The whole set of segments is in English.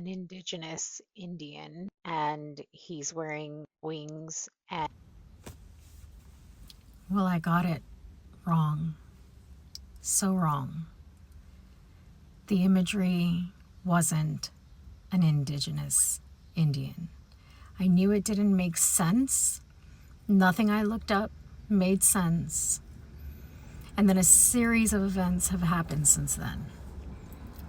an indigenous Indian, and he's wearing wings. And well, I got it wrong. So wrong. The imagery wasn't an indigenous Indian. I knew it didn't make sense. Nothing I looked up made sense. And then a series of events have happened since then.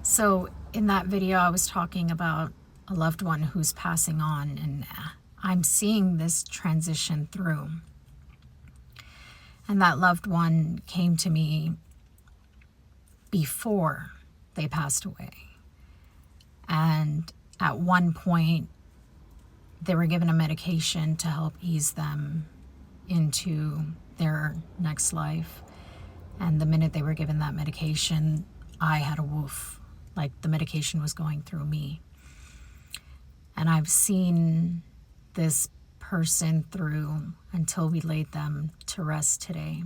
So in that video, I was talking about a loved one who's passing on, and I'm seeing this transition through. And that loved one came to me before they passed away. And at one point, they were given a medication to help ease them into their next life. And the minute they were given that medication, I had a woof, like the medication was going through me. And I've seen this person through until we laid them to rest today.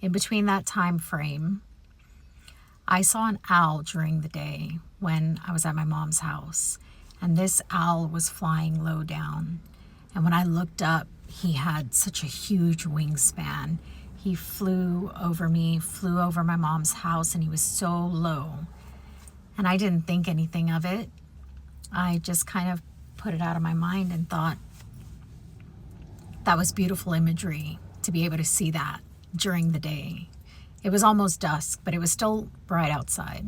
In between that time frame, I saw an owl during the day when I was at my mom's house, and this owl was flying low down. And when I looked up, he had such a huge wingspan. He flew over me, flew over my mom's house, and he was so low. And I didn't think anything of it. I just kind of put it out of my mind and thought that was beautiful imagery to be able to see that during the day. It was almost dusk, but it was still bright outside.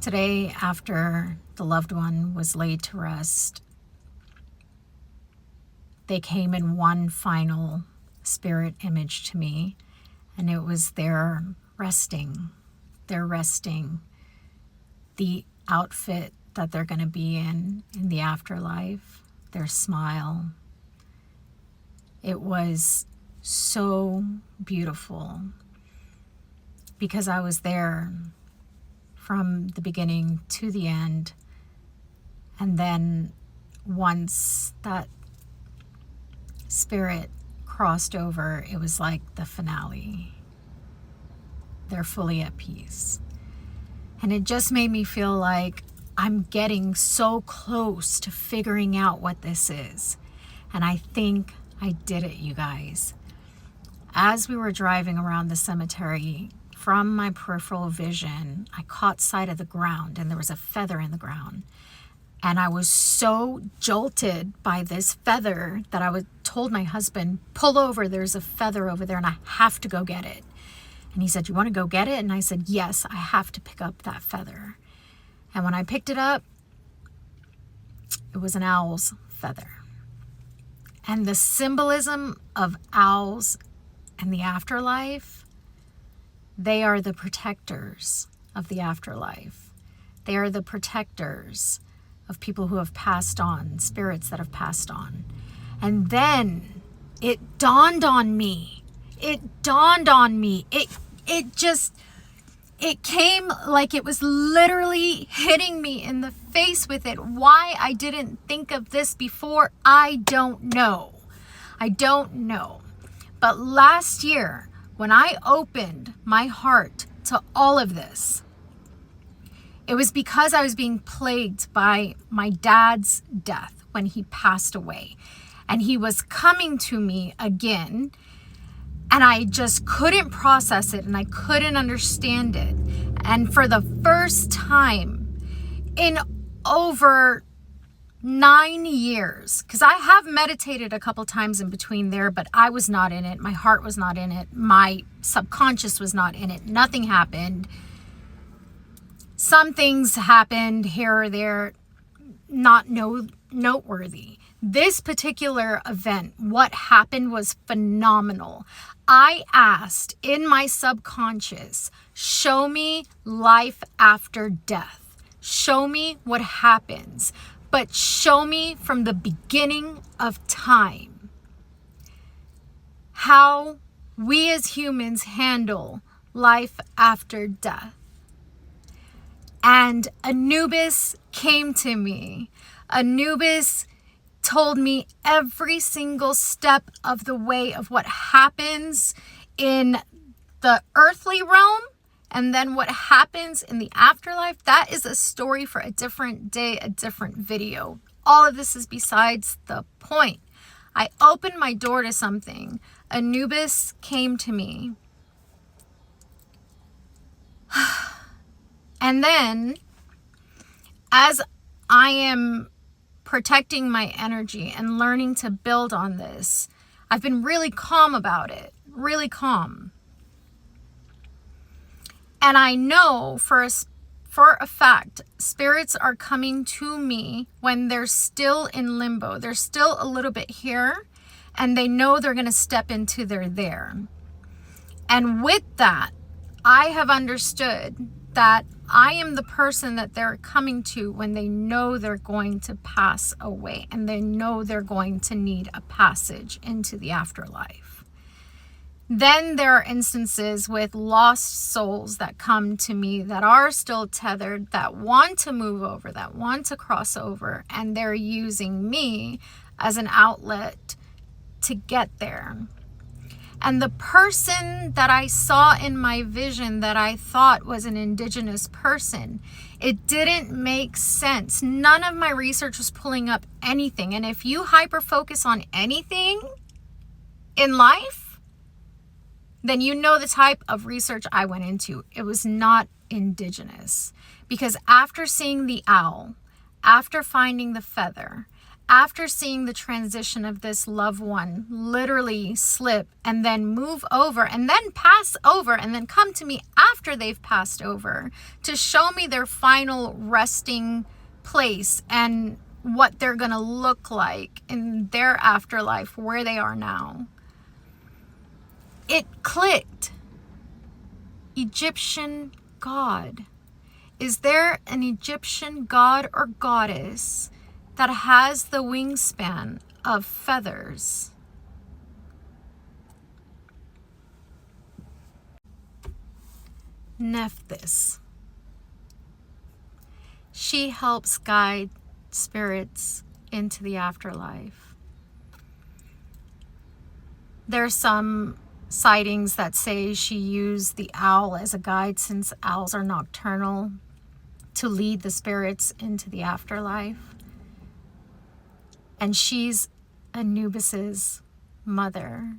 Today, after the loved one was laid to rest, they came in one final spirit image to me, and it was their resting. They're resting. The outfit that they're going to be in the afterlife, their smile. It was so beautiful because I was there from the beginning to the end. And then once that spirit crossed over, it was like the finale. They're fully at peace. And it just made me feel like I'm getting so close to figuring out what this is. And I think I did it, you guys. As we were driving around the cemetery, from my peripheral vision, I caught sight of the ground, and there was a feather in the ground. And I was so jolted by this feather that I told my husband, pull over, there's a feather over there and I have to go get it. And he said, you want to go get it? And I said, yes, I have to pick up that feather. And when I picked it up, it was an owl's feather. And the symbolism of owls and the afterlife, they are the protectors of the afterlife. They are the protectors of people who have passed on, spirits that have passed on. And then it dawned on me. It came like it was literally hitting me in the face with it. Why I didn't think of this before, I don't know. But last year, when I opened my heart to all of this, it was because I was being plagued by my dad's death when he passed away. And he was coming to me again, and I just couldn't process it, and I couldn't understand it. And for the first time in over 9 years, because I have meditated a couple times in between there, but I was not in it. My heart was not in it. My subconscious was not in it. Nothing happened. Some things happened here or there, not noteworthy. This particular event, what happened was phenomenal. I asked in my subconscious, show me life after death. Show me what happens, but show me from the beginning of time how we as humans handle life after death. And Anubis came to me. Anubis told me every single step of the way of what happens in the earthly realm And then what happens in the afterlife, that is a story for a different day, a different video. All of this is besides the point. I opened my door to something. Anubis came to me. And then, as I am protecting my energy and learning to build on this, I've been really calm about it. Really calm. And I know for a fact, spirits are coming to me when they're still in limbo. They're still a little bit here, and they know they're going to step into their there. And with that, I have understood that I am the person that they're coming to when they know they're going to pass away, and they know they're going to need a passage into the afterlife. Then there are instances with lost souls that come to me that are still tethered, that want to move over, that want to cross over, and they're using me as an outlet to get there. And the person that I saw in my vision that I thought was an indigenous person, it didn't make sense. None of my research was pulling up anything. And if you hyper focus on anything in life, then you know the type of research I went into. It was not indigenous. Because after seeing the owl, after finding the feather, after seeing the transition of this loved one literally slip and then move over and then pass over and then come to me after they've passed over to show me their final resting place and what they're going to look like in their afterlife, where they are now. It clicked. Egyptian god. Is there an Egyptian god or goddess that has the wingspan of feathers? Nephthys. She helps guide spirits into the afterlife. There's some sightings that say she used the owl as a guide, since owls are nocturnal, to lead the spirits into the afterlife. And she's Anubis's mother,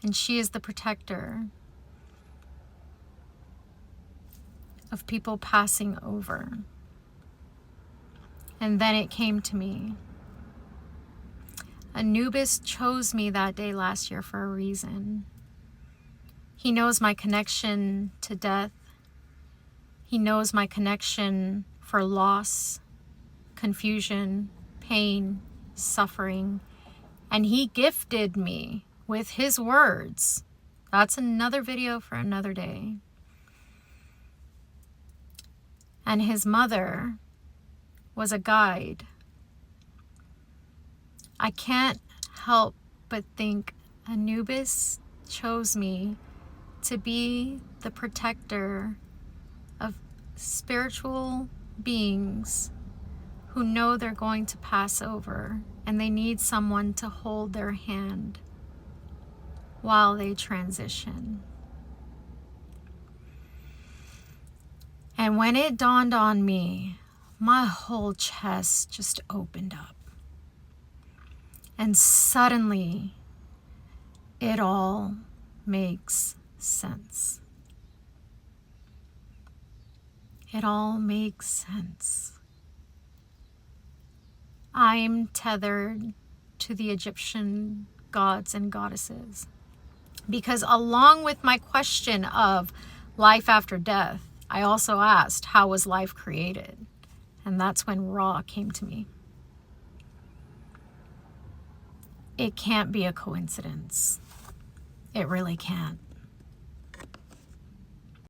and she is the protector of people passing over. And then it came to me. Anubis chose me that day last year for a reason. He knows my connection to death. He knows my connection for loss, confusion, pain, suffering. And he gifted me with his words. That's another video for another day. And his mother was a guide. I can't help but think Anubis chose me to be the protector of spiritual beings who know they're going to pass over, and they need someone to hold their hand while they transition. And when it dawned on me, my whole chest just opened up. And suddenly, it all makes sense. It all makes sense. I'm tethered to the Egyptian gods and goddesses, because along with my question of life after death, I also asked, how was life created? And that's when Ra came to me. It can't be a coincidence. It really can't.